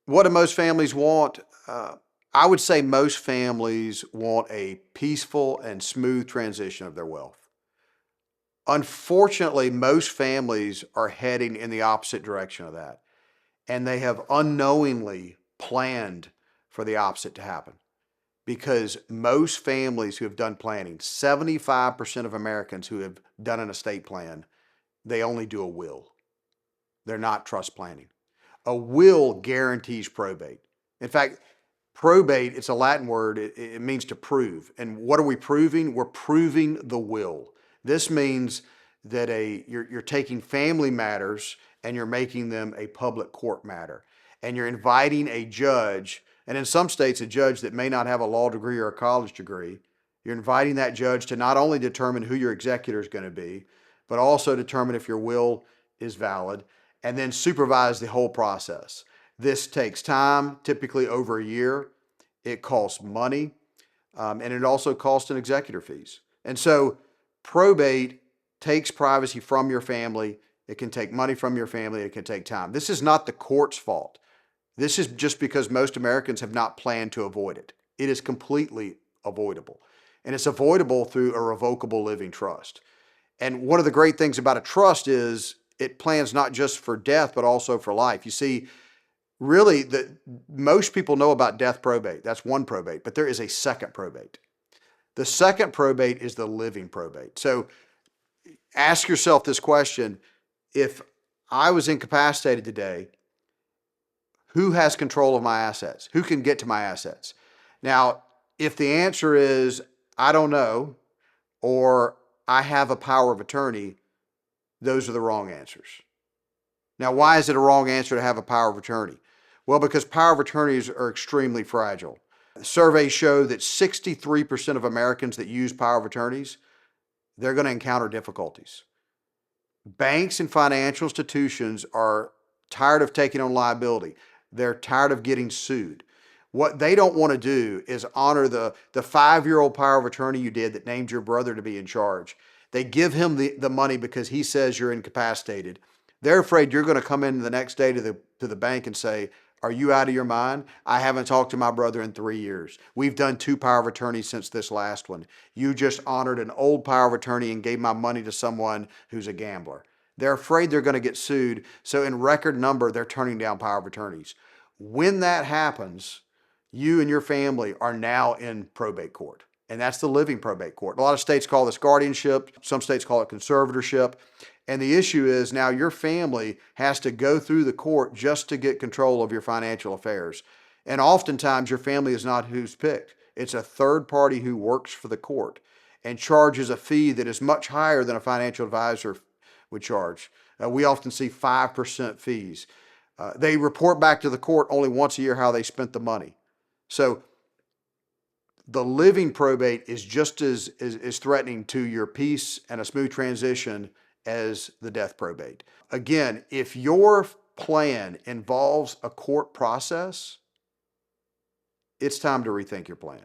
What do most families want? I would say most families want a peaceful and smooth transition of their wealth. Unfortunately, most families are heading in the opposite direction of that, and they have unknowingly planned for the opposite to happen. Because most families who have done planning, 75% of Americans who have done an estate plan, they only do a will. They're not trust planning. A will guarantees probate. In fact, probate, it's a Latin word, it means to prove. And what are we proving? We're proving the will. This means that you're taking family matters and you're making them a public court matter. And you're inviting a judge, and in some states, a judge that may not have a law degree or a college degree. You're inviting that judge to not only determine who your executor is going to be, but also determine if your will is valid, and then supervise the whole process. This takes time, typically over a year. It costs money, and it also costs an executor fees. And so probate takes privacy from your family. It can take money from your family. It can take time. This is not the court's fault. This is just because most Americans have not planned to avoid it. It is completely avoidable. And it's avoidable through a revocable living trust. And one of the great things about a trust is it plans not just for death, but also for life. You see, really, most people know about death probate. That's one probate, but there is a second probate. The second probate is the living probate. So ask yourself this question: if I was incapacitated today, who has control of my assets? Who can get to my assets? Now, if the answer is, I don't know, or I have a power of attorney, those are the wrong answers. Now, why is it a wrong answer to have a power of attorney? Well, because power of attorneys are extremely fragile. Surveys show that 63% of Americans that use power of attorneys, they're going to encounter difficulties. Banks and financial institutions are tired of taking on liability. They're tired of getting sued. What they don't want to do is honor the 5-year-old power of attorney you did that named your brother to be in charge. They give him the money because he says you're incapacitated. They're afraid you're going to come in the next day to the bank and say, are you out of your mind? I haven't talked to my brother in 3 years. We've done 2 power of attorneys since this last one. You just honored an old power of attorney and gave my money to someone who's a gambler. They're afraid they're going to get sued. So in record number, they're turning down power of attorneys. When that happens, you and your family are now in probate court. And that's the living probate court. A lot of states call this guardianship. Some states call it conservatorship. And the issue is now your family has to go through the court just to get control of your financial affairs. And oftentimes your family is not who's picked. It's a third party who works for the court and charges a fee that is much higher than a financial advisor would charge. We often see 5% fees. They report back to the court only once a year how they spent the money. So the living probate is just as threatening to your peace and a smooth transition as the death probate. Again, if your plan involves a court process, it's time to rethink your plan.